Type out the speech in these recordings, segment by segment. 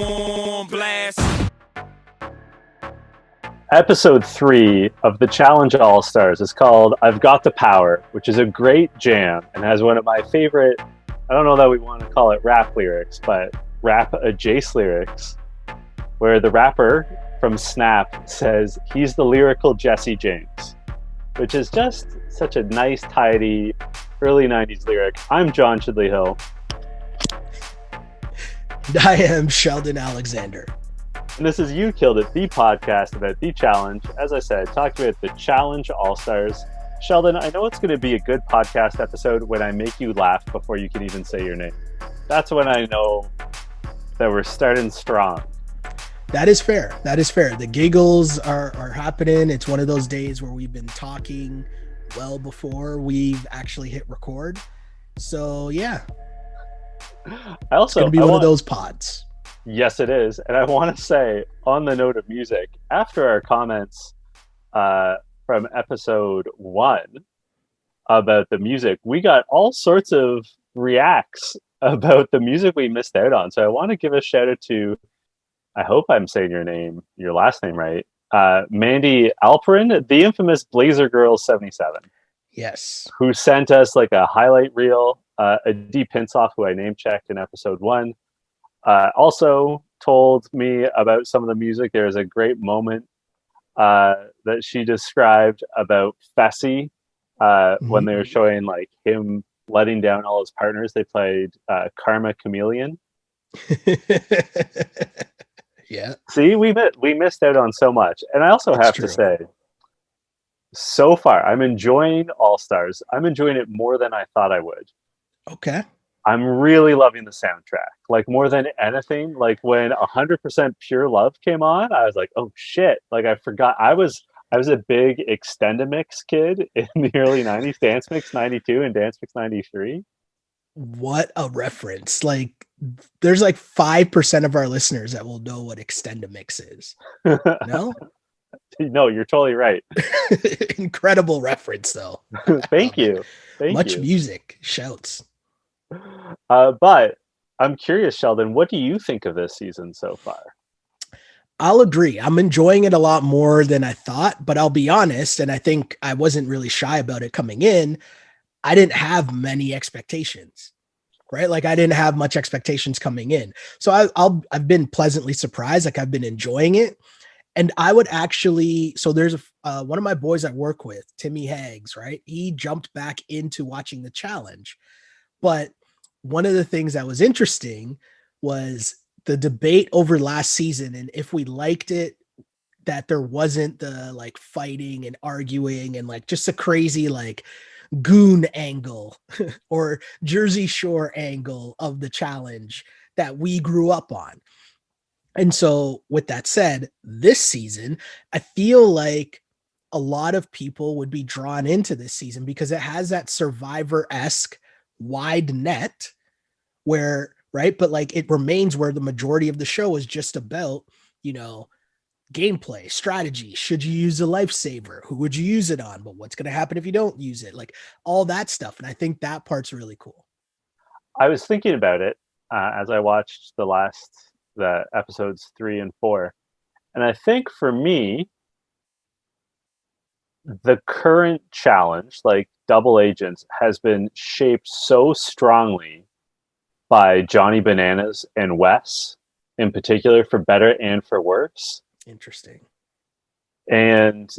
on blast. Episode 3 of the Challenge All-Stars is called I've Got the Power, which is a great jam and has one of my favorite, I don't know that we want to call it rap lyrics, but rap adjacent lyrics, where the rapper from Snap says he's the lyrical Jesse James, which is just such a nice, tidy, early 90s lyric. I'm John Chidley Hill. I am Sheldon Alexander. And this is You Killed It, the podcast about the challenge. As I said, talking about the Challenge All-Stars. Sheldon, I know it's going to be a good podcast episode when I make you laugh before you can even say your name. That's when I know that we're starting strong. That is fair. The giggles are happening. It's one of those days where we've been talking well before we've actually hit record. So, yeah. It's going to be one of those pods. Yes, it is. And I want to say, on the note of music, after our comments from episode 1 about the music, we got all sorts of reacts about the music we missed out on. So I want to give a shout out to, I hope I'm saying your last name right, Mandy Alperin, the infamous Blazer Girl 77. Yes. Who sent us like a highlight reel, a deep Pinsoff, who I name checked in episode 1. Also told me about some of the music. There's a great moment that she described about Fessy when they were showing like him letting down all his partners. They played Karma Chameleon. Yeah. See, we missed out on so much. And I also have to say, so far, I'm enjoying All Stars. I'm enjoying it more than I thought I would. Okay. I'm really loving the soundtrack, like more than anything. Like when 100% Pure Love came on, I was like, oh shit. Like I forgot I was a big Extendamix kid in the early 90s, Dance Mix 92 and Dance Mix 93. What a reference. Like there's like 5% of our listeners that will know what Extendamix is. No? No, you're totally right. Incredible reference though. Thank you. Much music, shouts. But I'm curious, Sheldon, what do you think of this season so far? I'll agree. I'm enjoying it a lot more than I thought, but I'll be honest, and I think I wasn't really shy about it coming in. I didn't have many expectations, right? Like I didn't have much expectations coming in. So I've been pleasantly surprised. Like I've been enjoying it. And I would actually, so there's one of my boys I work with, Timmy Haggs, right? He jumped back into watching the challenge. But one of the things that was interesting was the debate over last season. And if we liked it, that there wasn't the like fighting and arguing and like just a crazy like goon angle or Jersey Shore angle of the challenge that we grew up on. And so with that said, this season, I feel like a lot of people would be drawn into this season because it has that Survivor-esque wide net where, right? But like it remains where the majority of the show is just about, gameplay, strategy. Should you use a lifesaver? Who would you use it on? But what's going to happen if you don't use it? Like all that stuff. And I think that part's really cool. I was thinking about it as I watched the episodes 3 and 4. And I think for me, the current challenge, like Double Agents, has been shaped so strongly by Johnny Bananas and Wes in particular, for better and for worse. Interesting. And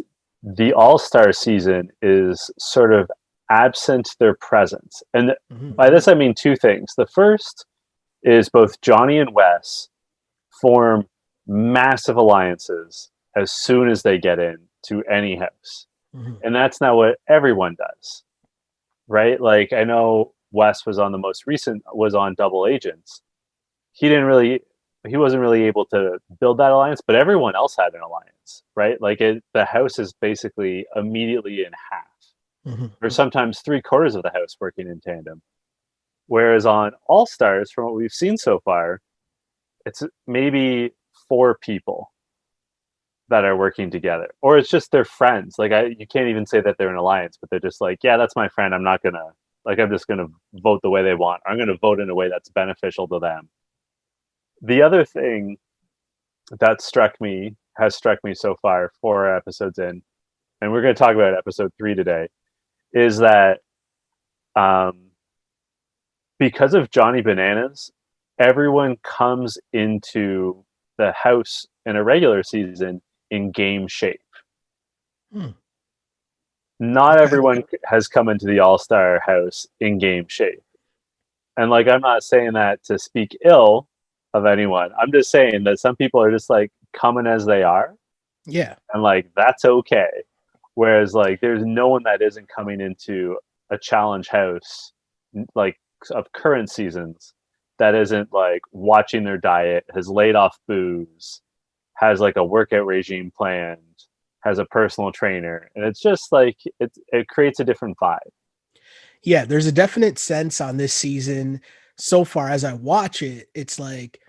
the All-Star season is sort of absent their presence. And by this, I mean two things. The first is both Johnny and Wes form massive alliances as soon as they get into any house. And that's not what everyone does, right? Like I know Wes was on Double Agents. He wasn't really able to build that alliance, but everyone else had an alliance, right? Like the house is basically immediately in half, or sometimes 3/4 of the house working in tandem. Whereas on All Stars, from what we've seen so far, it's maybe 4 people that are working together, or it's just their friends. Like you can't even say that they're an alliance, but they're just like, yeah, that's my friend. I'm just gonna vote the way they want. I'm gonna vote in a way that's beneficial to them. The other thing that has struck me so far, 4 episodes in, and we're going to talk about episode 3 today, is that um, because of Johnny Bananas, everyone comes into the house in a regular season in game shape. Hmm. Not Okay. everyone has come into the All Star house in game shape. And like, I'm not saying that to speak ill of anyone. I'm just saying that some people are just like coming as they are. Yeah. And like, that's okay. Whereas like, there's no one that isn't coming into a challenge house, like of current seasons, that isn't like watching their diet, has laid off booze, has like a workout regime planned, has a personal trainer. And it's just like, it creates a different vibe. Yeah, there's a definite sense on this season so far as I watch it. It's like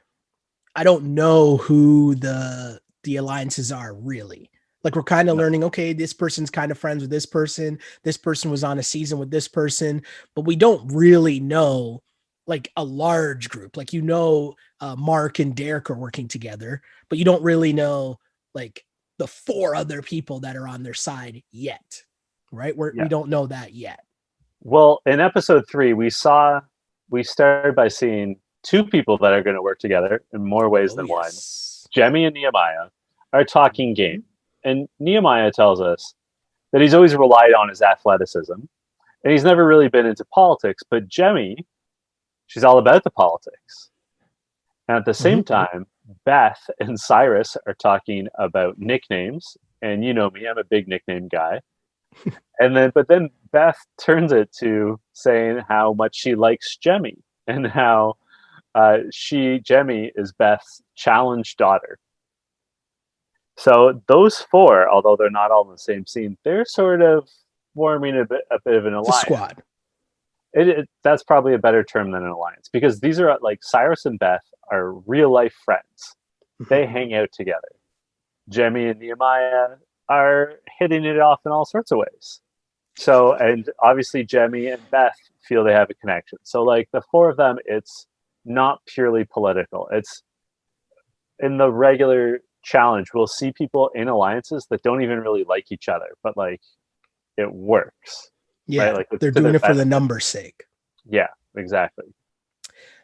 I don't know who the alliances are really. Like we're kind of No. learning, okay, this person's kind of friends with this person. This person was on a season with this person, but we don't really know like a large group. Like Mark and Derek are working together, but you don't really know like the 4 other people that are on their side yet, right? We Yeah. don't know that yet. Well, in episode 3, we started by seeing 2 people that are going to work together in more ways Oh than one. yes. Jemmye and Nehemiah are talking Mhm. game. And Nehemiah tells us that he's always relied on his athleticism and he's never really been into politics. But Jemmye, she's all about the politics. And at the same Mhm. time, Beth and Cyrus are talking about nicknames. And you know me, I'm a big nickname guy. But then Beth turns it to saying how much she likes Jemmye and how Jemmye is Beth's challenged daughter. So those 4, although they're not all in the same scene, they're sort of forming a bit of an It's a alliance. squad. That's probably a better term than an alliance because these are like Cyrus and Beth are real life friends. Mhm. They hang out together. Jemmye and Nehemiah are hitting it off in all sorts of ways. So, and obviously Jemmye and Beth feel they have a connection. So, like the 4 of them, it's not purely political. It's in the regular challenge, we'll see people in alliances that don't even really like each other, but like it works, right? Yeah, Like it's they're to doing their it for the benefit. numbers sake. Yeah, exactly.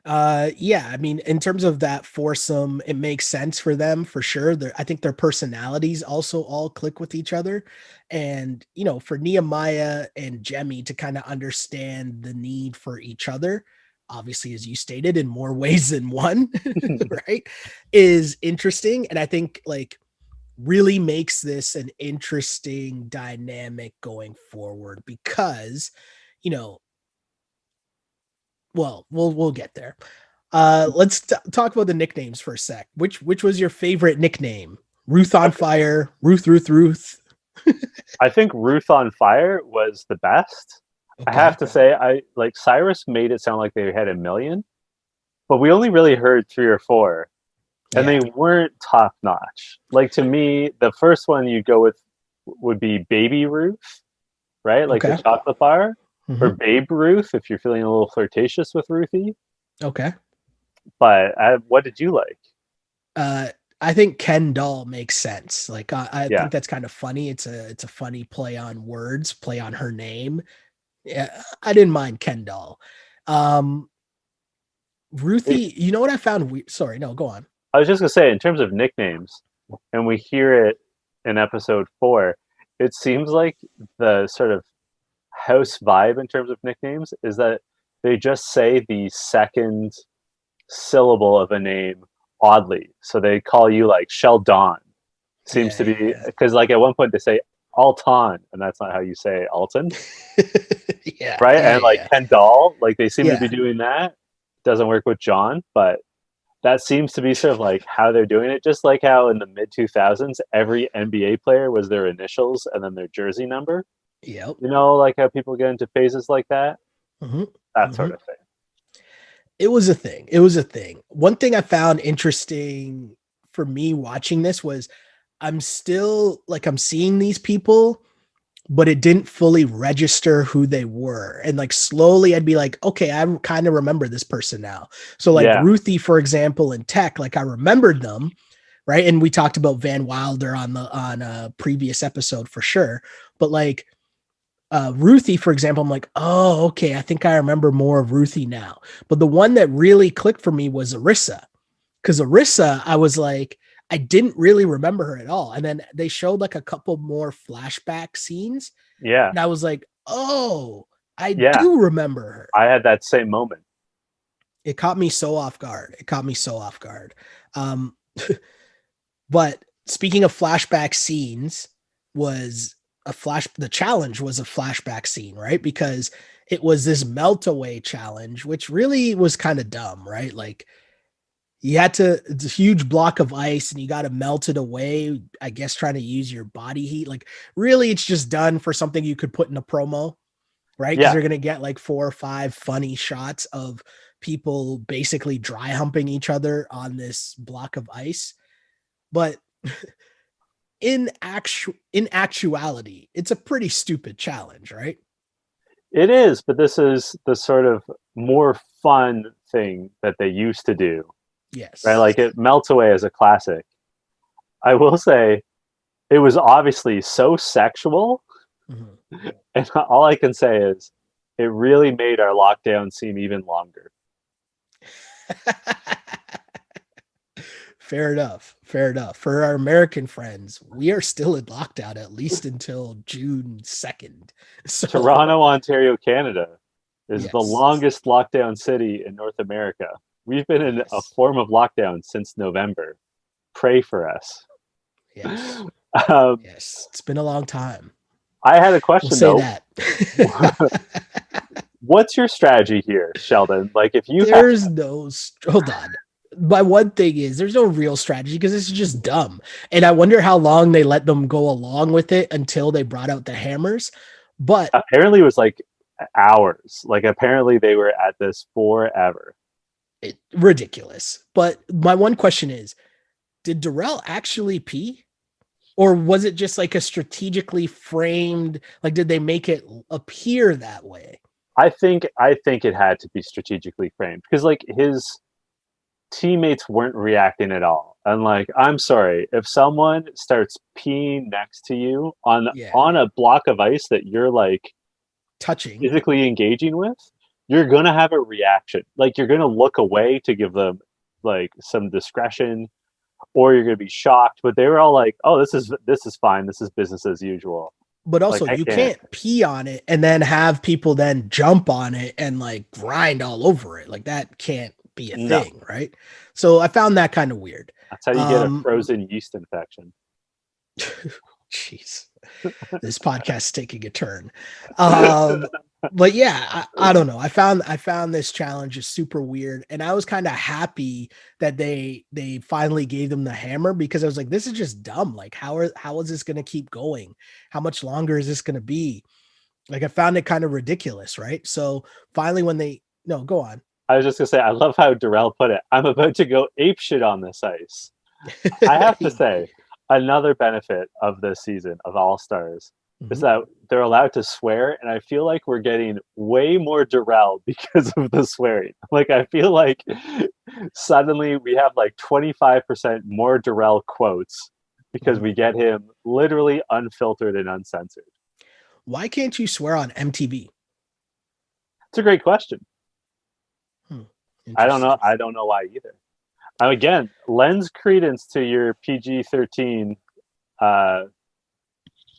Yeah, I mean, in terms of that foursome, it makes sense for them for sure. I think their personalities also all click with each other. And, for Nehemiah and Jemmye to kind of understand the need for each other, obviously, as you stated, in more ways than one, right, is interesting. And I think like really makes this an interesting dynamic going forward because, you know, well, we'll get there. Let's talk about the nicknames for a sec. Which was your favorite nickname? Ruth on Okay. fire, Ruth. I think Ruth on Fire was the best. I have Okay. to say, I like Cyrus made it sound like they had a million, but we only really heard 3 or 4, and they Yeah. weren't top notch. Like to me, the first one you go with would be Baby Ruth, right? Like the Okay. chocolate bar, or Hmm. Babe Ruth if you're feeling a little flirtatious with Ruthie. Okay. But what did you like? Uh, I think Ken doll makes sense. Like I Yeah, think that's kind of funny. It's a funny play on words, play on her name. Yeah, I didn't mind Ken doll. Um, it, Ruthie, you know what I found weird? Sorry, no, go on. I was just gonna say in terms of nicknames, and we hear it in episode 4. It seems like the sort of house vibe in terms of nicknames is that they just say the second syllable of a name oddly. So they call you like Sheldon. Seems Yeah, to be yeah, because like at one point they say Alton, and that's not how you say Alton, yeah. Yeah, right? yeah, And like yeah. Kendall, like they seem to be Yeah. doing that. Doesn't work with John, but that seems to be sort of like how they're doing it. Just like how in the mid 2000s, every NBA player was their initials and then their jersey number. Yep. You know, like how people get into phases like that, Hmm. that Hmm. sort of thing. It was a thing. It was a thing. One thing I found interesting for me watching this was I'm still like I'm seeing these people, but it didn't fully register who they were. And like slowly I'd be like, okay, I kind of remember this person now. So like Yeah. Ruthie, for example, in tech, like I remembered them, right? And we talked about Van Wilder on a previous episode for sure. But like Ruthie, for example, I'm like, oh, okay, I think I remember more of Ruthie now. But the one that really clicked for me was Arissa. Because Arissa, I was like, I didn't really remember her at all. And then they showed like a couple more flashback scenes. Yeah. And I was like, oh, I Yeah. do remember her. I had that same moment. It caught me so off guard. It caught me so off guard. Um, but speaking of flashback scenes, the challenge was a flashback scene, right? Because it was this melt away challenge, which really was kind of dumb, right? Like it's a huge block of ice and you got to melt it away, I guess, trying to use your body heat. Like really it's just done for something you could put in a promo, right? Because you're going to get like 4 or 5 funny shots of people basically dry humping each other on this block of ice. But in actuality, it's a pretty stupid challenge, right? It is, but this is the sort of more fun thing that they used to do, Yes. right? Like it melts away as a classic. I will say it was obviously so sexual. Mm-hmm. And all I can say is it really made our lockdown seem even longer. Fair enough. Fair enough. For our American friends, we are still in lockdown at least until June 2nd. So, Toronto, Ontario, Canada is the longest lockdown city in North America. We've been in a form of lockdown since November. Pray for us. Yes. Yes. It's been a long time. I had a question, we'll say that. What's your strategy here, Sheldon? Like if you hold on. My one thing is there's no real strategy because this is just dumb. And I wonder how long they let them go along with it until they brought out the hammers. But apparently it was like hours. Like apparently they were at this forever. Ridiculous. But my one question is, did Darrell actually pee? Or was it just like a strategically framed, like did they make it appear that way? I think it had to be strategically framed because like his teammates weren't reacting at all. And like, I'm sorry, if someone starts peeing next to you on a block of ice that you're like touching, physically engaging with, you're gonna have a reaction. Like you're gonna look away to give them like some discretion, or you're gonna be shocked. But they were all like, "Oh, this is fine. This is business as usual." But also, like, you can't pee on it and then have people then jump on it and like grind all over it. Like that can't be a thing, right? So I found that kind of weird. That's how you get a frozen yeast infection. Jeez, this podcast is taking a turn. But yeah, I don't know. I found this challenge is super weird, and I was kind of happy that they finally gave them the hammer because I was like, this is just dumb. Like, how is this going to keep going? How much longer is this going to be? Like, I found it kind of ridiculous, right? So finally, go on. I was just gonna say, I love how Darrell put it. I'm about to go apeshit on this ice. I have to say, another benefit of this season of All Stars is that they're allowed to swear, and I feel like we're getting way more Darrell because of the swearing. Like I feel like suddenly we have like 25% more Darrell quotes because we get him literally unfiltered and uncensored. Why can't you swear on MTV? It's a great question. I don't know why either. Again, lends credence to your PG-13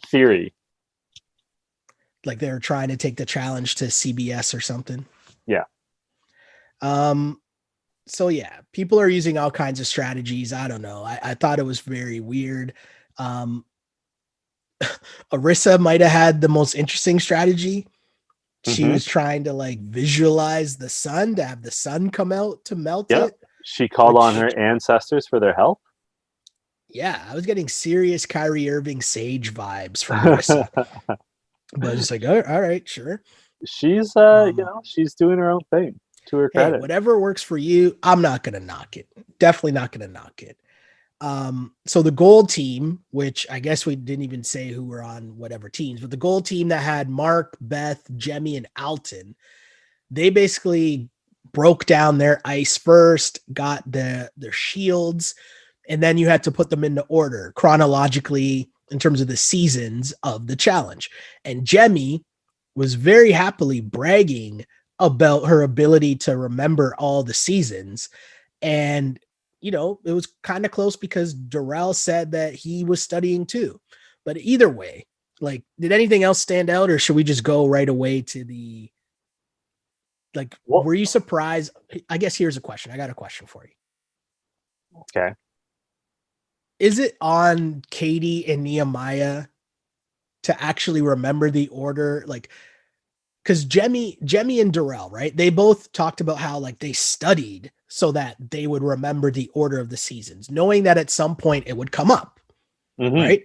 theory. Like they were trying to take the challenge to CBS or something. Yeah. So yeah, people are using all kinds of strategies. I don't know. I thought it was very weird. Arissa might have had the most interesting strategy. She was trying to like visualize the sun, to have the sun come out to melt it. She called on her ancestors for their help. Yeah, I was getting serious Kyrie Irving Sage vibes from Arissa. But it's like, all right, sure. She's she's doing her own thing to her credit. Hey, whatever works for you, I'm not gonna knock it. Definitely not gonna knock it. So the gold team, which I guess we didn't even say who were on whatever teams, but the gold team that had Mark, Beth, Jemmye, and Alton, they basically broke down their ice first, got their shields, and then you had to put them into order chronologically in terms of the seasons of the challenge. And Jemmye was very happily bragging about her ability to remember all the seasons. And, you know, it was kind of close because Darrell said that he was studying too. But either way, like, did anything else stand out, or should we just go right away to the, like, were you surprised? I guess here's a question. I got a question for you. Okay. Is it on Katie and Nehemiah to actually remember the order? Like, because Jemmye and Darrell, right? They both talked about how, like, they studied so that they would remember the order of the seasons, knowing that at some point it would come up, right?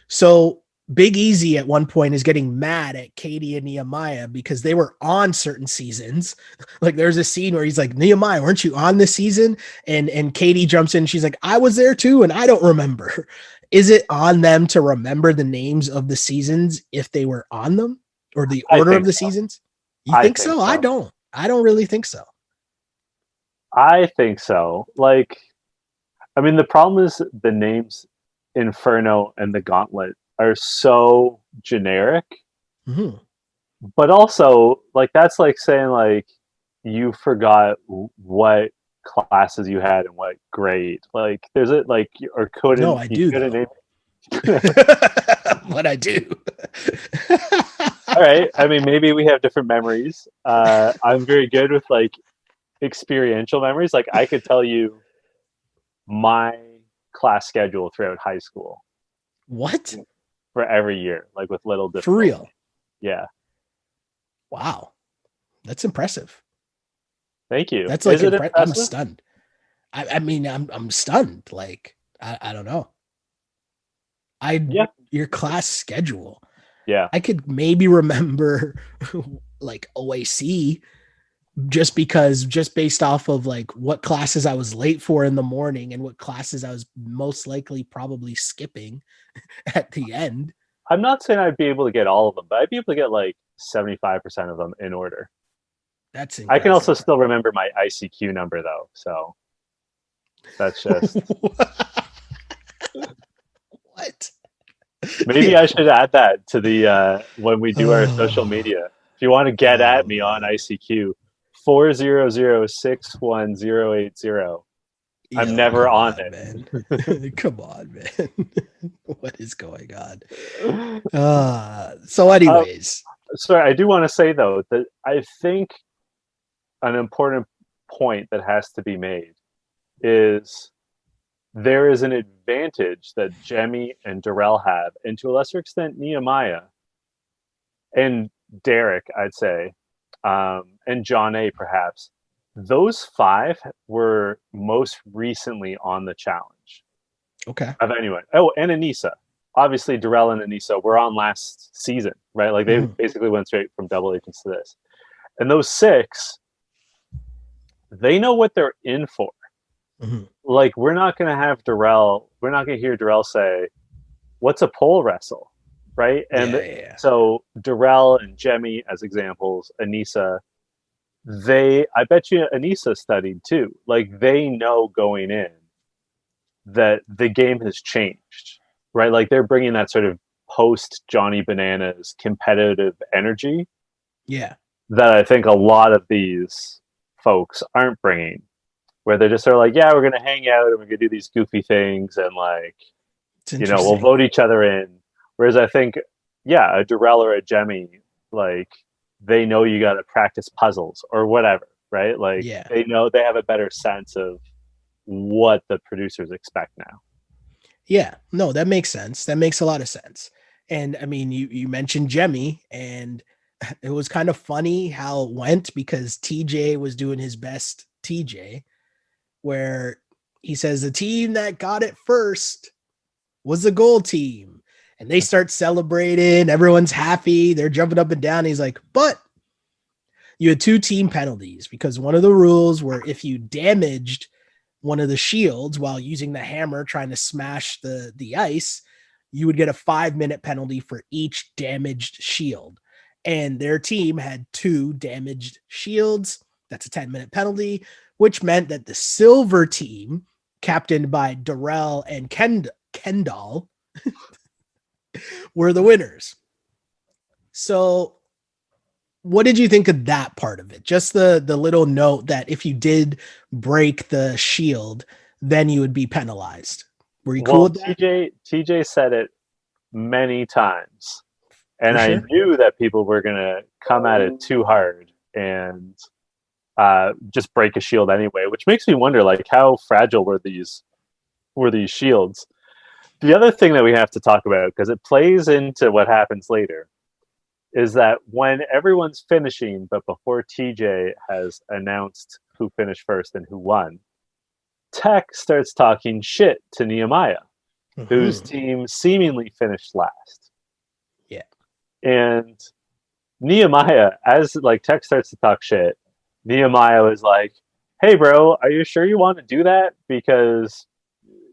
So Big Easy at one point is getting mad at Katie and Nehemiah because they were on certain seasons. Like, there's a scene where he's like, Nehemiah, weren't you on this season? And Katie jumps in. She's like, I was there too, and I don't remember. Is it on them to remember the names of the seasons if they were on them, or the order of the seasons? You think so? I don't really think so. I think so. Like, I mean, the problem is the names Inferno and the Gauntlet are so generic, but also, like, that's like saying, like, you forgot what classes you had and what grade. Like, there's it, like, or couldn't. No, I do. Name... But I do. All right. I mean, maybe we have different memories. I'm very good with, like, experiential memories. Like, I could tell you my class schedule throughout high school. What? For every year, like, with little difference. For real? Yeah. Wow. That's impressive. Thank you. That's like, I'm stunned. I mean, I'm stunned. Like, I don't know. Your class schedule. Yeah. I could maybe remember like OAC just based off of, like, what classes I was late for in the morning and what classes I was most likely probably skipping at the end. I'm not saying I'd be able to get all of them, but I'd be able to get like 75% of them in order. That's impressive. I can also still remember my ICQ number, though. So that's just... What? Maybe I should add that to the when we do our social media. If you want to get at me on ICQ, 400-61080. I'm never on it. Man. Come on, man. What is going on? So anyways. Sorry, I do want to say, though, that I think an important point that has to be made is there is an advantage that Jemmye and Darrell have, and to a lesser extent Nehemiah and Derek, I'd say, and John A, perhaps. Those five were most recently on the challenge. Okay. Of anyone. Oh, and Aneesa. Obviously, Darrell and Aneesa were on last season, right? Like, they basically went straight from double agents to this. And those six, they know what they're in for. Like, we're not going to hear Darrell say, what's a pole wrestle, right? And so Darrell and Jemmye as examples, Aneesa, I bet you Aneesa studied too. Like, they know going in that the game has changed, right? Like, they're bringing that sort of post Johnny Bananas competitive energy. Yeah. That I think a lot of these folks aren't bringing, where they're just sort of like, yeah, we're going to hang out and we're going to do these goofy things and, like, you know, we'll vote each other in. Whereas I think, a Darrell or a Jemmye, like, they know you got to practice puzzles or whatever, right? Like, they know, they have a better sense of what the producers expect now. Yeah, no, that makes sense. That makes a lot of sense. And I mean, you mentioned Jemmye, and it was kind of funny how it went because TJ was doing his best TJ, where he says the team that got it first was the gold team. And they start celebrating. Everyone's happy. They're jumping up and down. He's like, but you had 2 team penalties because one of the rules were if you damaged one of the shields while using the hammer trying to smash the ice, you would get a 5-minute penalty for each damaged shield. And their team had 2 damaged shields. That's a 10-minute penalty, which meant that the silver team, captained by Darrell and Kendall, were the winners. So what did you think of that part of it? Just the little note that if you did break the shield, then you would be penalized. Were you cool with that? TJ said it many times, and I knew that people were going to come at it too hard and just break a shield anyway, which makes me wonder, like, how fragile were these shields? The other thing that we have to talk about, because it plays into what happens later, is that when everyone's finishing, but before TJ has announced who finished first and who won, Tech starts talking shit to Nehemiah, whose team seemingly finished last. Yeah. And Nehemiah, as like Tech starts to talk shit, Nehemiah was like, "Hey bro, are you sure you want to do that? Because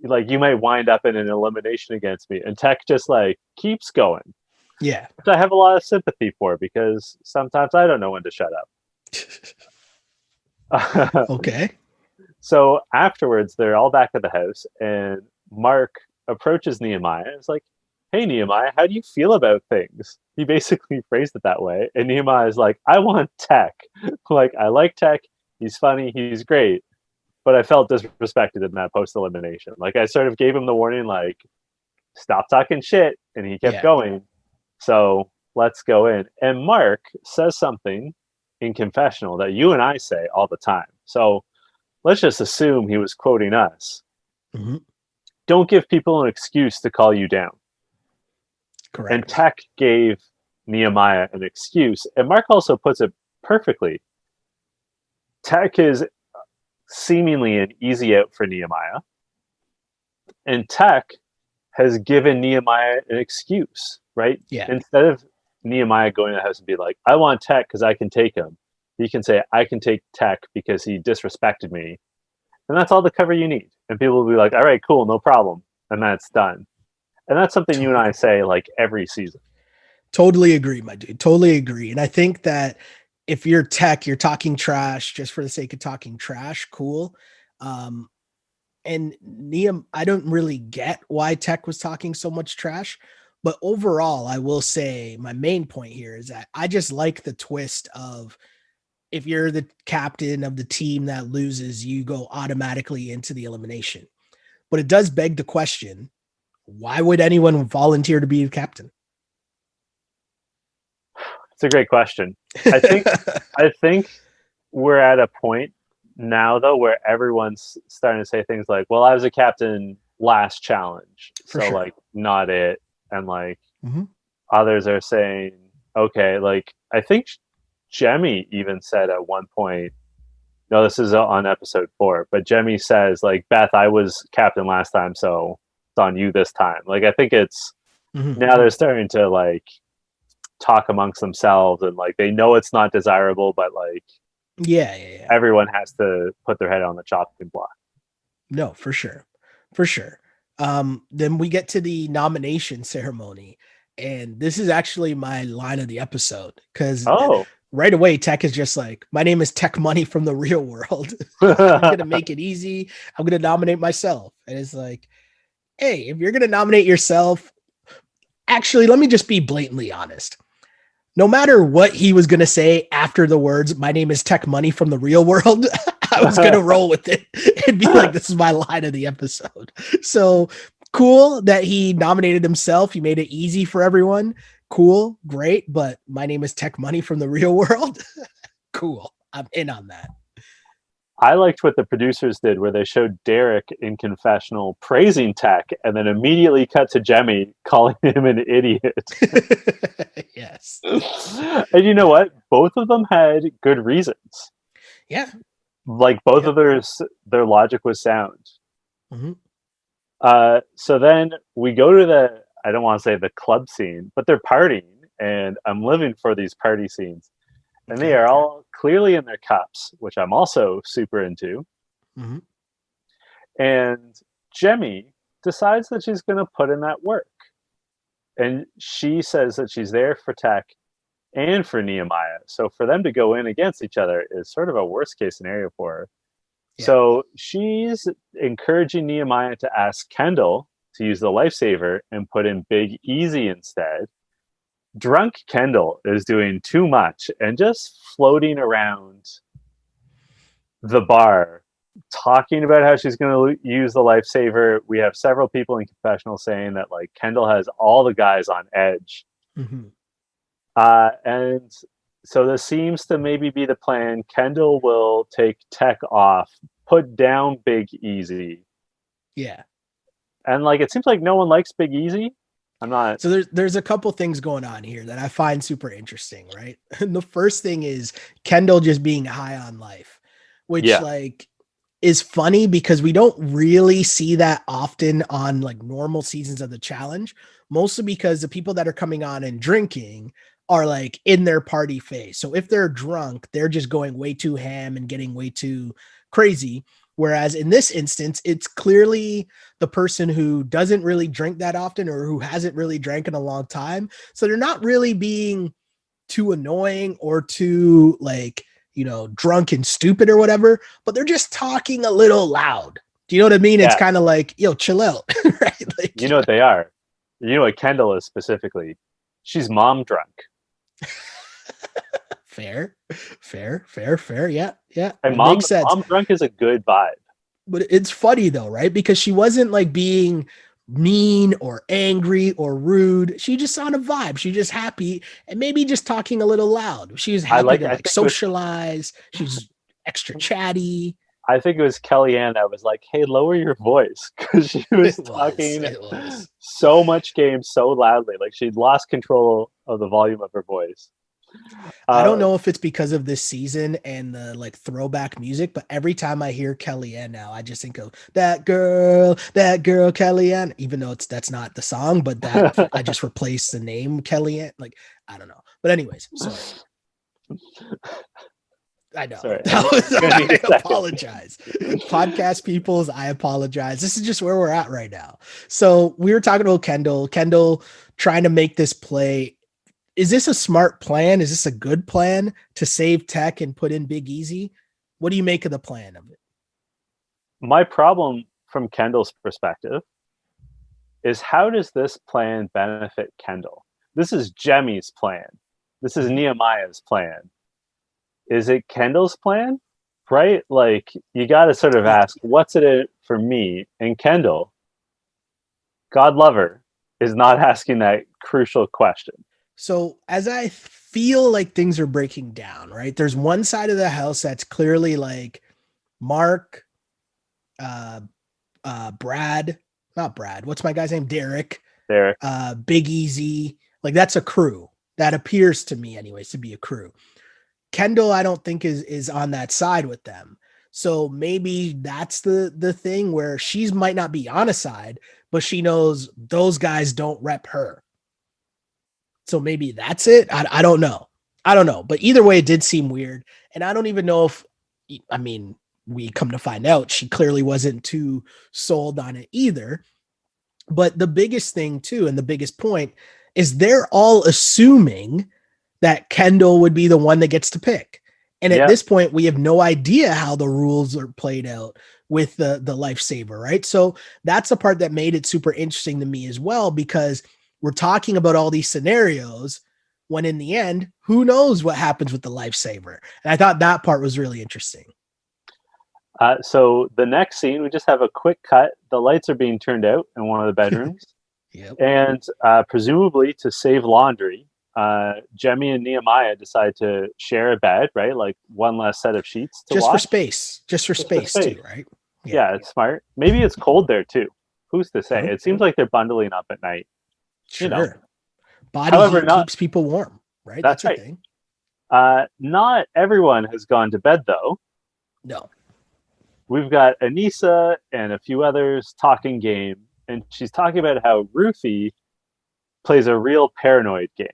like you might wind up in an elimination against me." And Tech just like keeps going. Yeah. Which I have a lot of sympathy for, because sometimes I don't know when to shut up. Okay. So afterwards, they're all back at the house, and Mark approaches Nehemiah and is like, "Hey, Nehemiah, how do you feel about things?" He basically phrased it that way. And Nehemiah is like, "I want Tech. Like, I like Tech. He's funny. He's great. But I felt disrespected in that post-elimination. Like, I sort of gave him the warning, like, stop talking shit." And he kept going. So let's go in. And Mark says something in confessional that you and I say all the time. So let's just assume he was quoting us. Mm-hmm. Don't give people an excuse to call you down. Correct. And Tech gave Nehemiah an excuse. And Mark also puts it perfectly. Tech is seemingly an easy out for Nehemiah. And Tech has given Nehemiah an excuse, right? Yeah. Instead of Nehemiah going to the house and be like, "I want Tech because I can take him," he can say, "I can take Tech because he disrespected me." And that's all the cover you need. And people will be like, "All right, cool, no problem." And that's done. And that's something you and I say like every season. Totally agree, my dude. Totally agree. And I think that if you're Tech, you're talking trash just for the sake of talking trash. Cool. And I don't really get why Tech was talking so much trash, but overall, I will say my main point here is that I just like the twist of if you're the captain of the team that loses, you go automatically into the elimination. But it does beg the question, why would anyone volunteer to be the captain? It's a great question. I think we're at a point now though where everyone's starting to say things like, "Well, I was a captain last challenge, so sure. Like not it." And like others are saying, okay, like I think Jemmye even said at one point, no, this is on episode 4, but Jemmye says like, "Beth, I was captain last time, so it's on you this time." Like I think it's now they're starting to like talk amongst themselves, and like they know it's not desirable, but like everyone has to put their head on the chopping block. No, for sure. Then we get to the nomination ceremony, and this is actually my line of the episode because right away Tech is just like, "My name is Tech Money from the real world." I'm gonna make it easy. I'm gonna nominate myself. And it's like, hey, if you're gonna nominate yourself, actually, let me just be blatantly honest. No matter what he was going to say after the words, "My name is Tech Money from the real world," I was going to roll with it and be like, this is my line of the episode. So cool that he nominated himself. He made it easy for everyone. Cool. Great. But "My name is Tech Money from the real world." Cool. I'm in on that. I liked what the producers did where they showed Derek in confessional praising Tech and then immediately cut to Jemmye calling him an idiot. Yes. And you know what? Both of them had good reasons. Yeah. Like both of their logic was sound. So then we go to I don't want to say the club scene, but they're partying, and I'm living for these party scenes. And they are all clearly in their cups, which I'm also super into. And Jemmye decides that she's going to put in that work. And she says that she's there for Tech and for Nehemiah. So for them to go in against each other is sort of a worst case scenario for her. Yeah. So she's encouraging Nehemiah to ask Kendall to use the lifesaver and put in Big Easy instead. Drunk Kendall is doing too much and just floating around the bar, talking about how she's going to use the lifesaver. We have several people in confessional saying that like Kendall has all the guys on edge. Mm-hmm. And so this seems to maybe be the plan. Kendall will take Tech off, put down Big Easy. Yeah. And like, it seems like no one likes Big Easy. I'm not. So there's a couple things going on here that I find super interesting, right? And the first thing is Kendall just being high on life, which like is funny because we don't really see that often on like normal seasons of the challenge, mostly because the people that are coming on and drinking are like in their party phase. So if they're drunk, they're just going way too ham and getting way too crazy. Whereas in this instance, it's clearly the person who doesn't really drink that often or who hasn't really drank in a long time. So they're not really being too annoying or too like, you know, drunk and stupid or whatever, but they're just talking a little loud. Do you know what I mean? Yeah. It's kind of like, yo, chill out. Right? Like, you know what they are? You know what Kendall is specifically? She's mom drunk. Fair. Yeah. And mom drunk is a good vibe. But it's funny though, right? Because she wasn't like being mean or angry or rude. She just on a vibe. She just happy and maybe just talking a little loud. She's happy to like socialize. She's extra chatty. I think it was Kellyanne that was like, hey, lower your voice. Because she was talking so much game so loudly. Like she'd lost control of the volume of her voice. I don't know if it's because of this season and the like throwback music, but every time I hear Kellyanne now, I just think of that girl, Kellyanne, even though that's not the song, but that I just replaced the name Kellyanne. Like, I don't know. But anyways, sorry. I know. Sorry. I apologize. Podcast peoples, I apologize. This is just where we're at right now. So we were talking about Kendall trying to make this play. Is this a smart plan? Is this a good plan to save Tech and put in Big Easy? What do you make of the plan of it? My problem from Kendall's perspective is how does this plan benefit Kendall? This is Jemmye's plan. This is Nehemiah's plan. Is it Kendall's plan? Right? Like you got to sort of ask, what's it for me? And Kendall, God love her, is not asking that crucial question. So as I feel like things are breaking down, right? There's one side of the house that's clearly like Mark, Brad, not Brad. What's my guy's name? Derek, Big Easy. Like that's a crew that appears to me anyways to be a crew. Kendall, I don't think is on that side with them. So maybe that's the thing where she's might not be on a side, but she knows those guys don't rep her. So maybe that's it. I don't know. But either way, it did seem weird. And I don't even know if, I mean, we come to find out she clearly wasn't too sold on it either. But the biggest thing too, and the biggest point is they're all assuming that Kendall would be the one that gets to pick. And at this point, we have no idea how the rules are played out with the lifesaver, right? So that's the part that made it super interesting to me as well, because we're talking about all these scenarios when in the end, who knows what happens with the lifesaver? And I thought that part was really interesting. So the next scene, we just have a quick cut. The lights are being turned out in one of the bedrooms. And presumably to save laundry, Jemmye and Nehemiah decide to share a bed, right? Like one less set of sheets to just for space too, right? Yeah, it's smart. Maybe it's cold there too. Who's to say? It seems like they're bundling up at night. Sure. You know. Body heat keeps people warm, right? That's right. Thing. Not everyone has gone to bed though. No. We've got Aneesa and a few others talking game, and she's talking about how Ruthie plays a real paranoid game.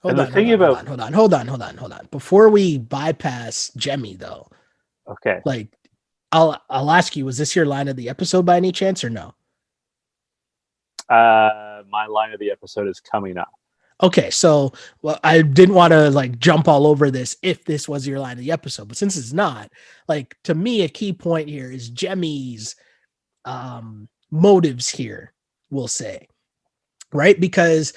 Hold on. Before we bypass Jemmye though. Okay. Like I'll ask you, was this your line of the episode by any chance or no? My line of the episode is coming up. Okay, so well, I didn't want to like jump all over this if this was your line of the episode, but since it's not, like to me, a key point here is Jemmye's motives here, we'll say, right? Because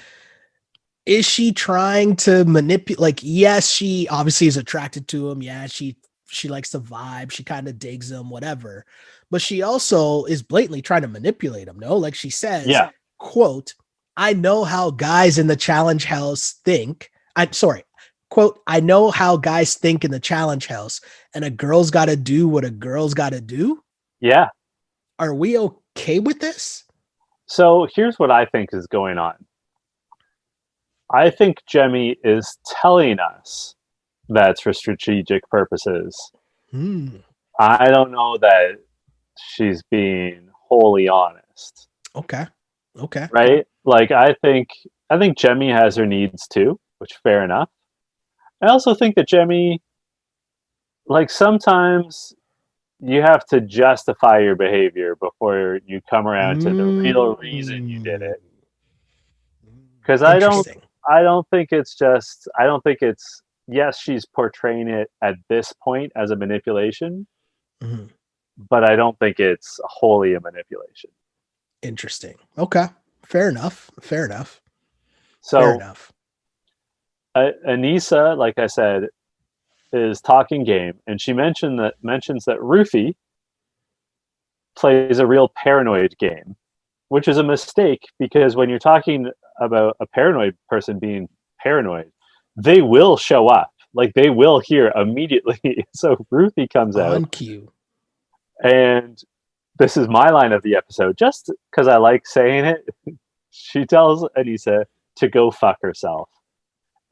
is she trying to manipulate? Like, yes, she obviously is attracted to him. Yeah, she likes the vibe. She kind of digs him, whatever. But she also is blatantly trying to manipulate him. No, like she says, Yeah. quote, I know how guys in the challenge house think. I'm sorry, quote, I know how guys think in the challenge house, and a girl's got to do what a girl's got to do. Yeah. Are we okay with this? So here's what I think is going on. I think Jemmye is telling us that's for strategic purposes. I don't know that she's being wholly honest. Okay. Right? Like I think Jemmye has her needs too, which fair enough. I also think that Jemmye, like sometimes you have to justify your behavior before you come around to the real reason you did it. Because I don't think it's yes, she's portraying it at this point as a manipulation, but I don't think it's wholly a manipulation. Interesting. Okay. Fair enough. So Aneesa, like I said, is talking game, and she mentions that Ruthie plays a real paranoid game, which is a mistake because when you're talking about a paranoid person being paranoid, they will show up. Like they will hear immediately. So Ruthie comes out on cue. And this is my line of the episode, just because I like saying it. She tells Aneesa to go fuck herself.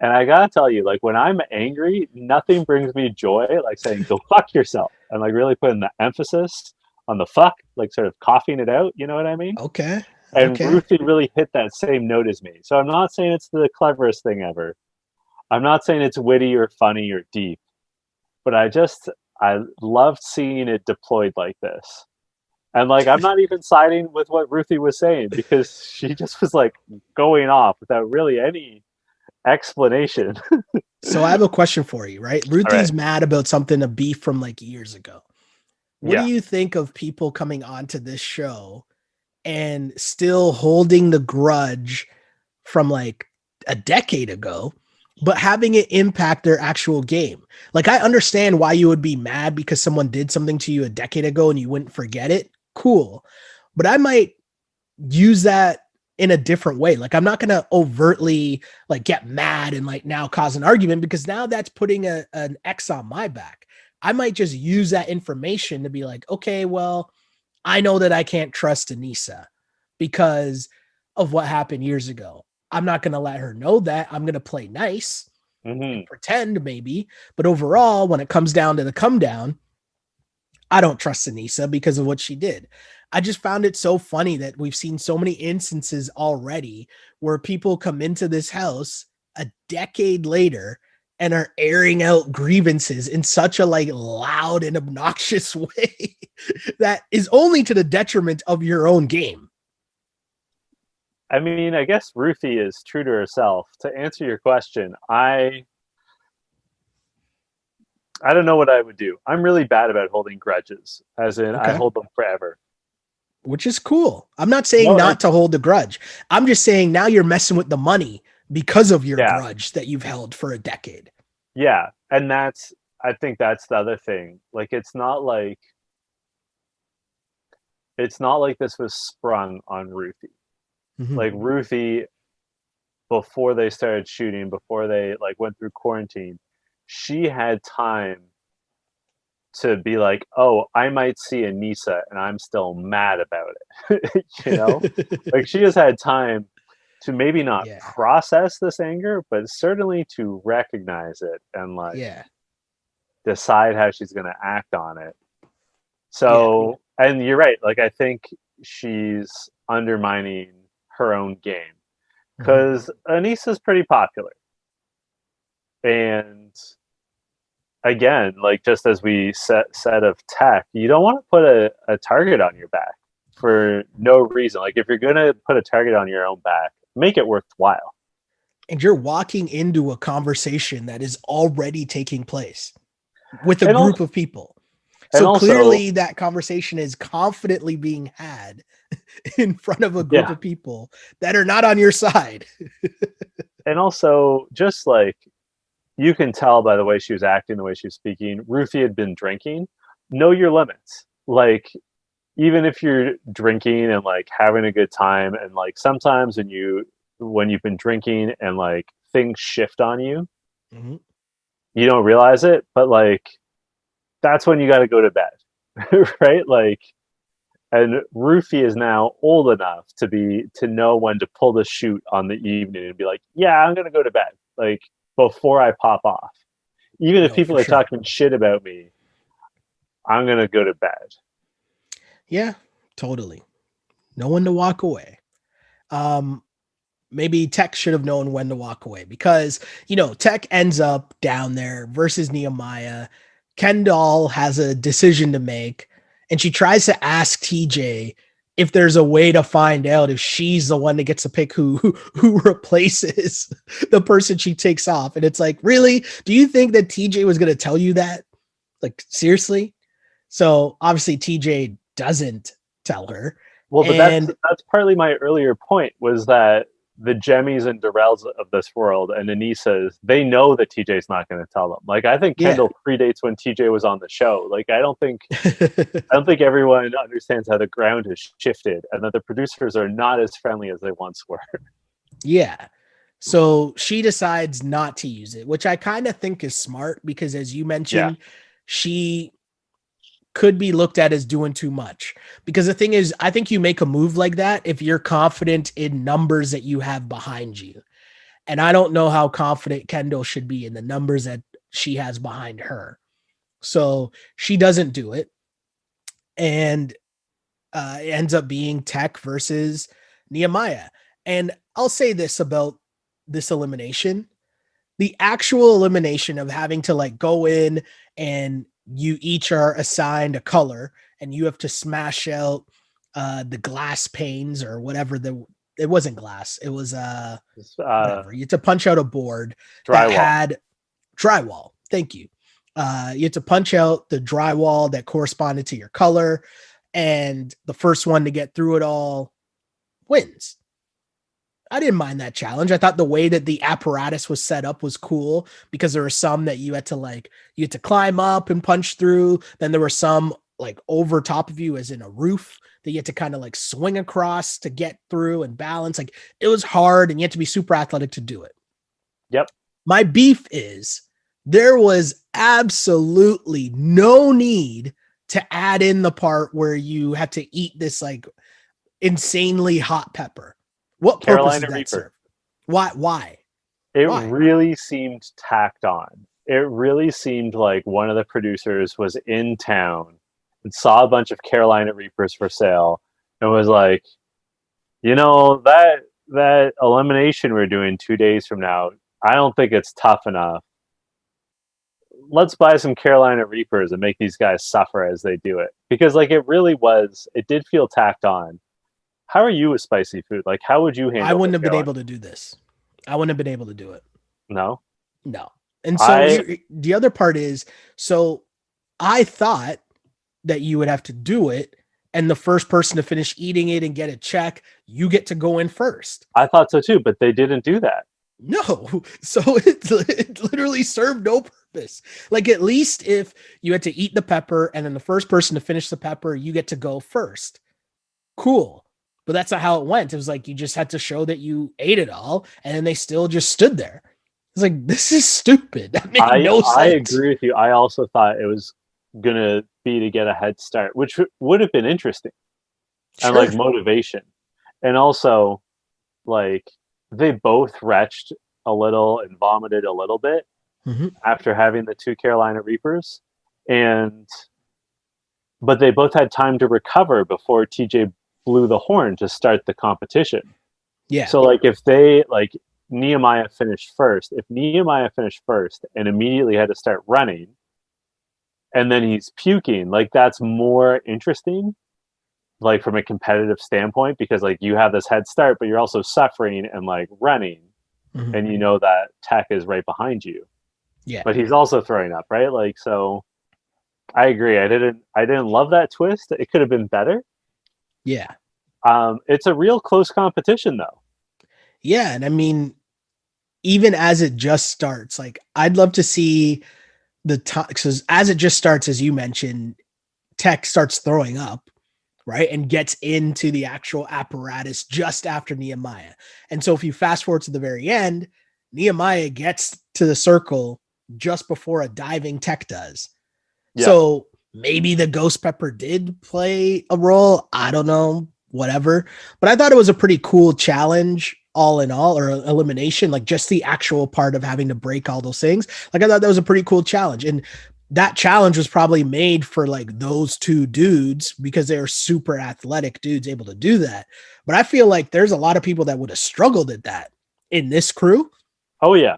And I gotta tell you, like when I'm angry, nothing brings me joy like saying go fuck yourself. And like really putting the emphasis on the fuck, like sort of coughing it out, you know what I mean? Okay. And Ruthie really hit that same note as me. So I'm not saying it's the cleverest thing ever. I'm not saying it's witty or funny or deep. But I loved seeing it deployed like this. And like I'm not even siding with what Ruthie was saying because she just was like going off without really any explanation. So I have a question for you, right? Ruthie's mad about something, a beef from like years ago. What do you think of people coming onto this show and still holding the grudge from like a decade ago, but having it impact their actual game? Like, I understand why you would be mad because someone did something to you a decade ago and you wouldn't forget it. Cool. But I might use that in a different way. Like, I'm not going to overtly like get mad and like now cause an argument because now that's putting an X on my back. I might just use that information to be like, okay, well, I know that I can't trust Aneesa because of what happened years ago. I'm not going to let her know that. I'm going to play nice and pretend maybe. But overall, when it comes down to the come down, I don't trust Aneesa because of what she did. I just found it so funny that we've seen so many instances already where people come into this house a decade later and are airing out grievances in such a like loud and obnoxious way that is only to the detriment of your own game. I mean, I guess Ruthie is true to herself. To answer your question, I don't know what I would do. I'm really bad about holding grudges, as in I hold them forever. Which is cool. I'm not saying not to hold the grudge. I'm just saying now you're messing with the money because of your grudge that you've held for a decade. Yeah. And I think that's the other thing. Like, it's not like this was sprung on Ruthie. Like Ruthie, before they started shooting, before they like went through quarantine, she had time to be like, oh, I might see Aneesa and I'm still mad about it. You know? Like she has had time to maybe not process this anger, but certainly to recognize it and like decide how she's gonna act on it. So and you're right, like I think she's undermining her own game. Because Aneesa's pretty popular. And again, like just as we said of tech, you don't want to put a target on your back for no reason. Like if you're going to put a target on your own back, make it worthwhile. And you're walking into a conversation that is already taking place with a And group of people. So clearly that conversation is confidently being had in front of a group of people that are not on your side. And also, just like, you can tell by the way she was acting, the way she was speaking, Ruthie had been drinking. Know your limits. Like, even if you're drinking and like having a good time, and like sometimes when you've been drinking and like things shift on you, you don't realize it, but like that's when you got to go to bed, right? Like, and Ruthie is now old enough to know when to pull the chute on the evening and be like, yeah, I'm gonna go to bed, like before I pop off. Even if people are talking shit about me, I'm gonna go to bed. Yeah, totally. Know when to walk away. Maybe Tech should have known when to walk away, because, you know, Tech ends up down there versus Nehemiah. Kendall has a decision to make, and she tries to ask TJ if there's a way to find out if she's the one that gets to pick who replaces the person she takes off. And it's like, really? Do you think that TJ was going to tell you that? Like, seriously? So obviously TJ doesn't tell her. Well, but that's partly my earlier point, was that the Jemmys and Darrells of this world and Aneesa's, they know that TJ's not going to tell them. Like, I think Kendall predates when TJ was on the show. Like, I don't think everyone understands how the ground has shifted and that the producers are not as friendly as they once were. Yeah. So she decides not to use it, which I kind of think is smart, because as you mentioned, she could be looked at as doing too much. Because the thing is, I think you make a move like that if you're confident in numbers that you have behind you. And I don't know how confident Kendall should be in the numbers that she has behind her. So she doesn't do it. And it ends up being Tech versus Nehemiah. And I'll say this about this elimination. The actual elimination of having to like go in and you each are assigned a color and you have to smash out the glass panes or whatever. It wasn't glass. It was whatever. You had to punch out a board that had drywall. Thank you. You had to punch out the drywall that corresponded to your color, and the first one to get through it all wins. I didn't mind that challenge. I thought the way that the apparatus was set up was cool, because there were some that you had to climb up and punch through. Then there were some like over top of you, as in a roof, that you had to kind of like swing across to get through and balance. Like, it was hard, and you had to be super athletic to do it. Yep. My beef is there was absolutely no need to add in the part where you had to eat this like insanely hot pepper. What purpose does that serve? Why? Why? Really seemed tacked on. It really seemed like one of the producers was in town and saw a bunch of Carolina Reapers for sale and was like, you know, that elimination we're doing 2 days from now, I don't think it's tough enough. Let's buy some Carolina Reapers and make these guys suffer as they do it. Because like it did feel tacked on. How are you with spicy food? Like, how would you handle it? I wouldn't have been able to do this. I wouldn't have been able to do it. No? No. And so the other part is, so I thought that you would have to do it, and the first person to finish eating it and get a check, you get to go in first. I thought so too, but they didn't do that. No. So it literally served no purpose. Like, at least if you had to eat the pepper and then the first person to finish the pepper, you get to go first. Cool. But that's not how it went. It was like you just had to show that you ate it all, and then they still just stood there. It's like, this is stupid. That made no sense. I agree with you. I also thought it was going to be to get a head start, which would have been interesting. And like motivation. And also, like, they both retched a little and vomited a little bit after having the 2 Carolina Reapers. But they both had time to recover before TJ blew the horn to start the competition. Yeah. So like, if Nehemiah finished first and immediately had to start running, and then he's puking. Like, that's more interesting, like from a competitive standpoint, because like you have this head start, but you're also suffering and like running, and you know that Tech is right behind you. Yeah. But he's also throwing up, right? Like, so I agree. I didn't love that twist. It could have been better. Yeah. It's a real close competition though. Yeah. And I mean, even as it just starts, like I'd love to see the time, because as it just starts, as you mentioned, Tech starts throwing up, right? And gets into the actual apparatus just after Nehemiah. And so if you fast forward to the very end, Nehemiah gets to the circle just before a diving Tech does. Yeah. So maybe the ghost pepper did play a role. I don't know, whatever. But I thought it was a pretty cool challenge all in all, or elimination, like just the actual part of having to break all those things. Like I thought that was a pretty cool challenge. And that challenge was probably made for like those two dudes because they're super athletic dudes able to do that. But I feel like there's a lot of people that would have struggled at that in this crew. Oh yeah.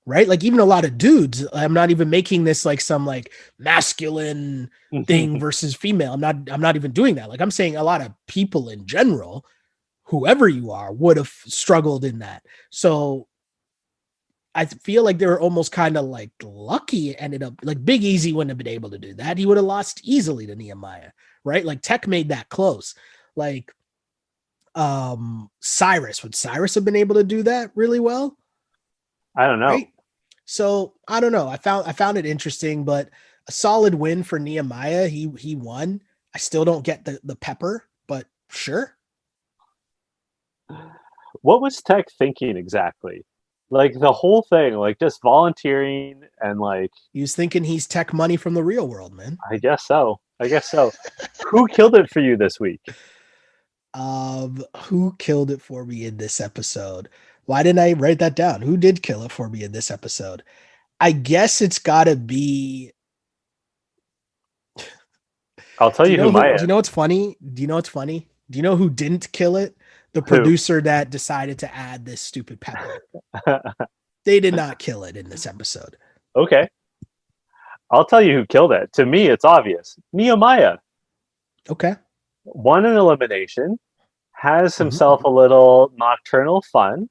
Right? Like even a lot of dudes, I'm not even making this like some like masculine thing versus female. I'm not even doing that. Like I'm saying a lot of people in general, whoever you are, would have struggled in that. So I feel like they were almost kind of like lucky it ended up like Big Easy wouldn't have been able to do that. He would have lost easily to Nehemiah, right? Like Tech made that close. Like Cyrus, would Cyrus have been able to do that really well? I don't know. Right? So I don't know. I found it interesting, but a solid win for Nehemiah. He won. I still don't get the pepper, but sure. What was Tech thinking exactly? Like the whole thing, like just volunteering and like he was thinking he's Tech money from the real world, man. I guess so. Who killed it for you this week? Who killed it for me in this episode? Why didn't I write that down? Who did kill it for me in this episode? I guess it's got to be. I'll tell you who might. Do you know what's funny? Do you know who didn't kill it? The producer that decided to add this stupid pepper. They did not kill it in this episode. Okay. I'll tell you who killed it. To me, it's obvious. Nehemiah. Okay. Won an elimination. Has himself a little nocturnal fun.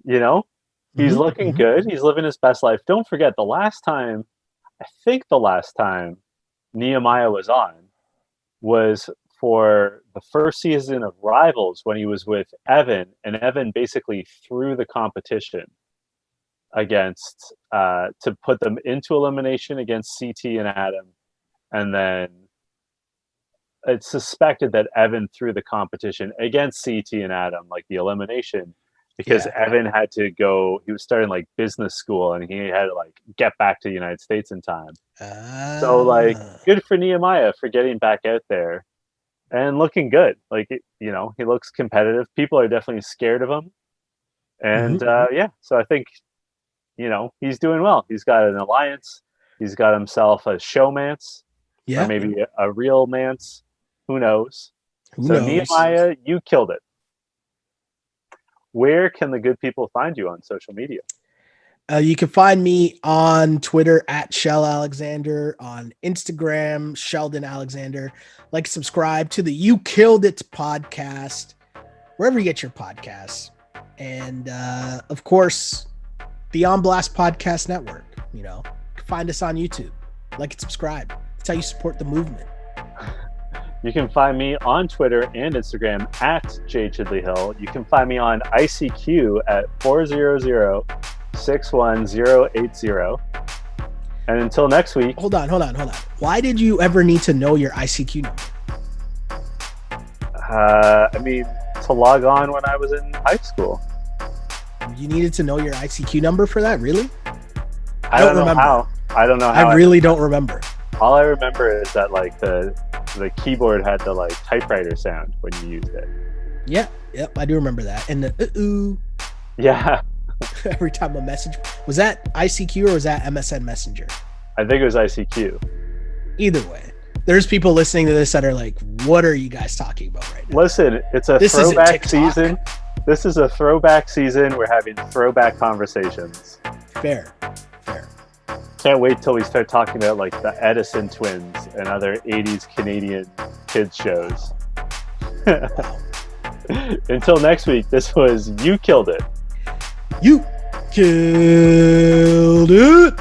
You know, he's looking good. He's living his best life. Don't forget the last time Nehemiah was on was for the first season of Rivals when he was with Evan, and Evan basically threw the competition against to put them into elimination against CT and Adam, and then it's suspected that Evan threw the competition against CT and Adam, like the elimination, because Evan had to go. He was starting like business school, and he had to like get back to the United States in time. So like, good for Nehemiah for getting back out there and looking good. Like, you know, he looks competitive. People are definitely scared of him, and so I think, you know, he's doing well. He's got an alliance. He's got himself a showmance, or maybe a real mance. Who knows? Who knows? Nehemiah, you killed it. Where can the good people find you on social media? You can find me on Twitter at Shell Alexander, on Instagram, Sheldon Alexander. Like, subscribe to the You Killed It podcast, wherever you get your podcasts. And of course, the On Blast Podcast Network. You know, find us on YouTube. Like and subscribe. That's how you support the movement. You can find me on Twitter and Instagram at jchidleyhill. You can find me on ICQ at 400-61080. And until next week. Hold on. Why did you ever need to know your ICQ number? I mean, to log on when I was in high school. You needed to know your ICQ number for that? Really? I don't remember how. I don't know how. I really don't remember. All I remember is that like the keyboard had the like typewriter sound when you used it. Yeah, yep, I do remember that. And the Yeah. Every time a message. Was that ICQ or was that MSN Messenger? I think it was ICQ. Either way, there's people listening to this that are like, what are you guys talking about right now? Listen, it's a throwback season. This is a throwback season. We're having throwback conversations. Fair. Can't wait till we start talking about like the Edison twins and other 80s Canadian kids shows. Until next week, this was You Killed It. You killed it.